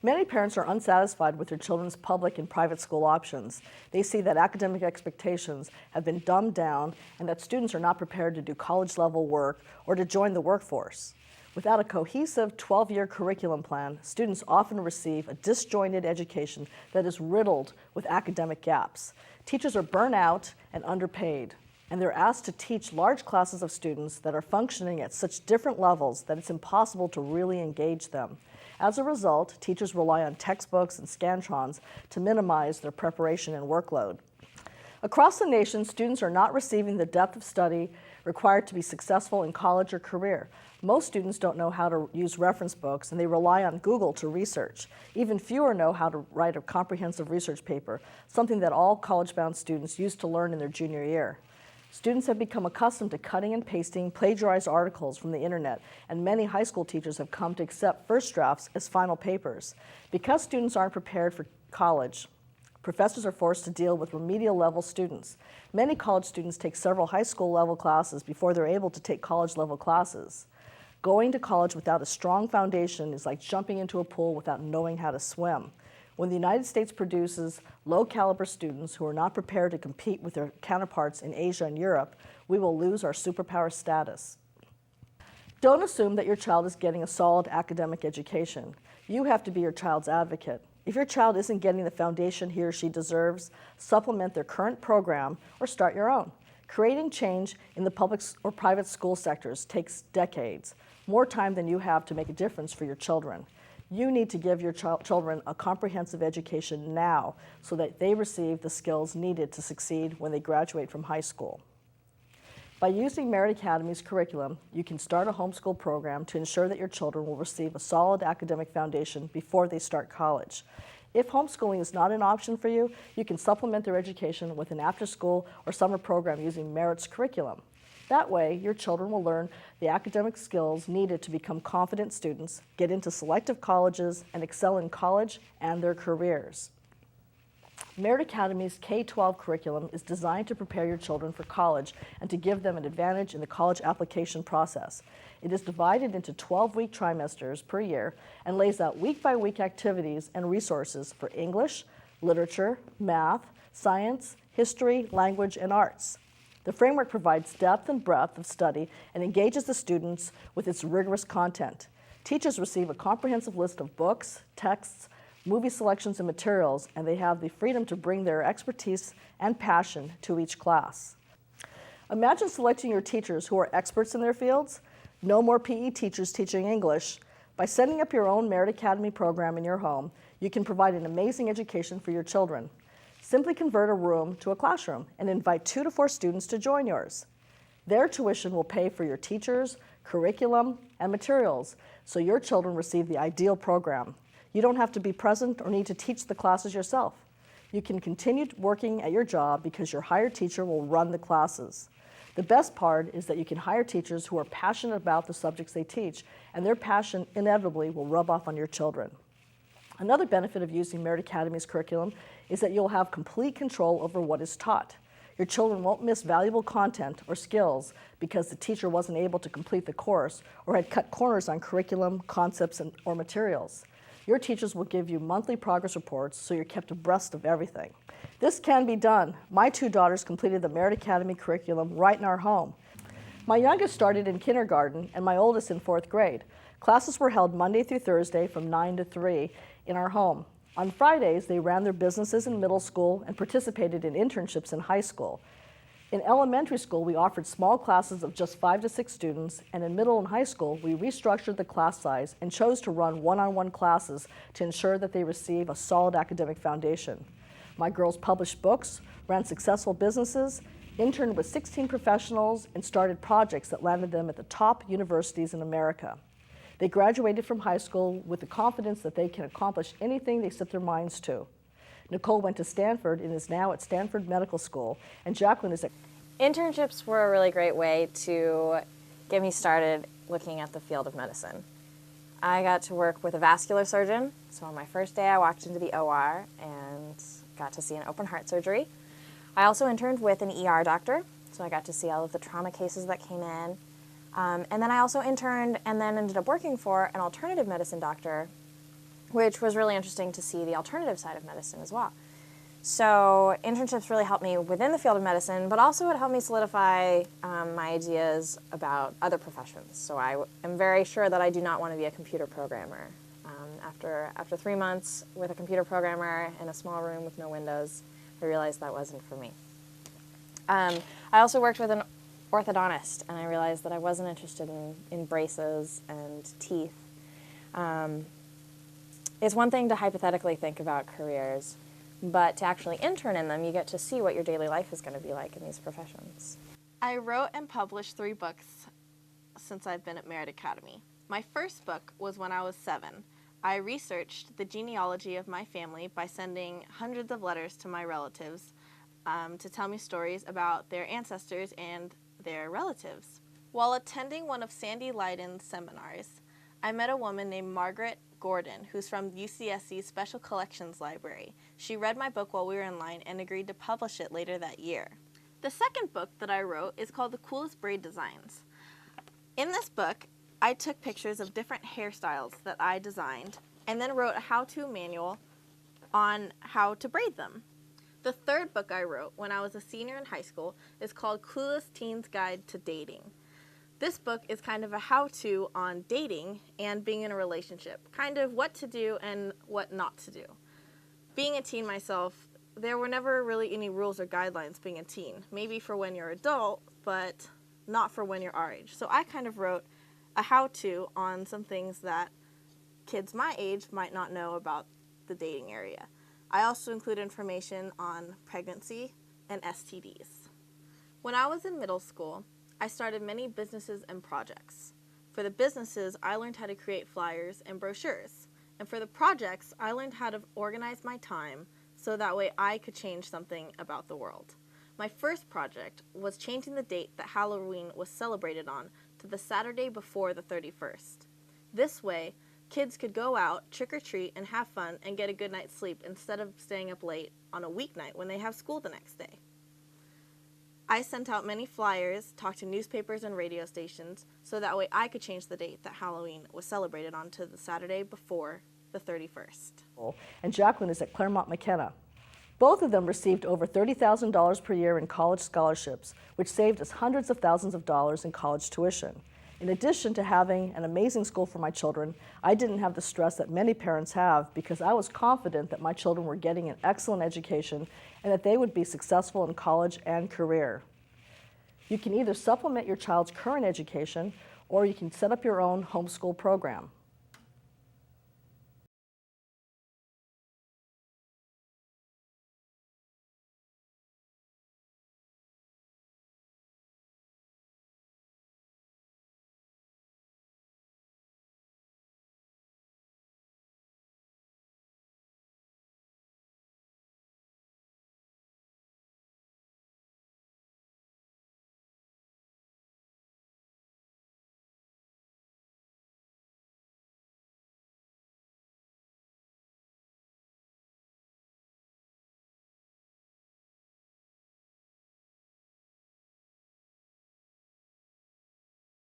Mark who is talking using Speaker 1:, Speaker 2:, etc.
Speaker 1: Many parents are unsatisfied with their children's public and private school options. They see that academic expectations have been dumbed down and that students are not prepared to do college-level work or to join the workforce. Without a cohesive 12-year curriculum plan, students often receive a disjointed education that is riddled with academic gaps. Teachers are burnt out and underpaid, and they're asked to teach large classes of students that are functioning at such different levels that it's impossible to really engage them. As a result, teachers rely on textbooks and Scantrons to minimize their preparation and workload. Across the nation, students are not receiving the depth of study required to be successful in college or career. Most students don't know how to use reference books, and they rely on Google to research. Even fewer know how to write a comprehensive research paper, something that all college-bound students used to learn in their junior year. Students have become accustomed to cutting and pasting plagiarized articles from the internet, and many high school teachers have come to accept first drafts as final papers. Because students aren't prepared for college, professors are forced to deal with remedial level students. Many college students take several high school level classes before they're able to take college level classes. Going to college without a strong foundation is like jumping into a pool without knowing how to swim. When the United States produces low-caliber students who are not prepared to compete with their counterparts in Asia and Europe, we will lose our superpower status. Don't assume that your child is getting a solid academic education. You have to be your child's advocate. If your child isn't getting the foundation he or she deserves, supplement their current program or start your own. Creating change in the public or private school sectors takes decades, more time than you have to make a difference for your children. You need to give your children a comprehensive education now so that they receive the skills needed to succeed when they graduate from high school. By using Merit Academy's curriculum, you can start a homeschool program to ensure that your children will receive a solid academic foundation before they start college. If homeschooling is not an option for you, you can supplement their education with an after-school or summer program using Merit's curriculum. That way, your children will learn the academic skills needed to become confident students, get into selective colleges, and excel in college and their careers. Merit Academy's K-12 curriculum is designed to prepare your children for college and to give them an advantage in the college application process. It is divided into 12-week trimesters per year and lays out week-by-week activities and resources for English, literature, math, science, history, language, and arts. The framework provides depth and breadth of study and engages the students with its rigorous content. Teachers receive a comprehensive list of books, texts, movie selections, and materials, and they have the freedom to bring their expertise and passion to each class. Imagine selecting your teachers who are experts in their fields. No more PE teachers teaching English. By setting up your own Merit Academy program in your home, you can provide an amazing education for your children. Simply convert a room to a classroom and invite 2 to 4 students to join yours. Their tuition will pay for your teachers, curriculum, and materials, so your children receive the ideal program. You don't have to be present or need to teach the classes yourself. You can continue working at your job because your hired teacher will run the classes. The best part is that you can hire teachers who are passionate about the subjects they teach, and their passion inevitably will rub off on your children. Another benefit of using Merit Academy's curriculum is that you'll have complete control over what is taught. Your children won't miss valuable content or skills because the teacher wasn't able to complete the course or had cut corners on curriculum, concepts, or materials. Your teachers will give you monthly progress reports so you're kept abreast of everything. This can be done. My 2 daughters completed the Merit Academy curriculum right in our home. My youngest started in kindergarten and my oldest in 4th grade. Classes were held Monday through Thursday from 9 to 3 in our home. On Fridays, they ran their businesses in middle school and participated in internships in high school. In elementary school, we offered small classes of just 5 to 6 students, and in middle and high school, we restructured the class size and chose to run one-on-one classes to ensure that they receive a solid academic foundation. My girls published books, ran successful businesses, interned with 16 professionals, and started projects that landed them at the top universities in America. They graduated from high school with the confidence that they can accomplish anything they set their minds to. Nicole went to Stanford and is now at Stanford Medical School, and Jacqueline is at...
Speaker 2: Internships were a really great way to get me started looking at the field of medicine. I got to work with a vascular surgeon, so on my first day I walked into the OR and got to see an open heart surgery. I also interned with an ER doctor, so I got to see all of the trauma cases that came in. And then I also interned and then ended up working for an alternative medicine doctor which was really interesting to see the alternative side of medicine as well. So internships really helped me within the field of medicine, but also it helped me solidify my ideas about other professions. So I am very sure that I do not want to be a computer programmer. After 3 months with a computer programmer in a small room with no windows, I realized that wasn't for me. I also worked with an orthodontist, and I realized that I wasn't interested in braces and teeth. It's one thing to hypothetically think about careers, but to actually intern in them, you get to see what your daily life is going to be like in these professions.
Speaker 3: I wrote and published 3 books since I've been at Merit Academy. My first book was when I was 7. I researched the genealogy of my family by sending hundreds of letters to my relatives to tell me stories about their ancestors and their relatives. While attending one of Sandy Leiden's seminars, I met a woman named Margaret Gordon, who's from UCSC's Special Collections Library. She read my book while we were in line and agreed to publish it later that year. The second book that I wrote is called The Coolest Braid Designs. In this book, I took pictures of different hairstyles that I designed and then wrote a how-to manual on how to braid them. The third book I wrote when I was a senior in high school is called Clueless Teen's Guide to Dating. This book is kind of a how-to on dating and being in a relationship, kind of what to do and what not to do. Being a teen myself, there were never really any rules or guidelines being a teen. Maybe for when you're adult, but not for when you're our age. So I kind of wrote a how-to on some things that kids my age might not know about the dating area. I also include information on pregnancy and STDs. When I was in middle school, I started many businesses and projects. For the businesses, I learned how to create flyers and brochures. And for the projects, I learned how to organize my time so that way I could change something about the world. My first project was changing the date that Halloween was celebrated on to the Saturday before the 31st. This way, kids could go out, trick-or-treat, and have fun and get a good night's sleep instead of staying up late on a weeknight when they have school the next day. I sent out many flyers, talked to newspapers and radio stations, so that way I could change the date that Halloween was celebrated on to the Saturday before the 31st.
Speaker 1: And Jacqueline is at Claremont McKenna. Both of them received over $30,000 per year in college scholarships, which saved us hundreds of thousands of dollars in college tuition. In addition to having an amazing school for my children, I didn't have the stress that many parents have because I was confident that my children were getting an excellent education and that they would be successful in college and career. You can either supplement your child's current education or you can set up your own homeschool program.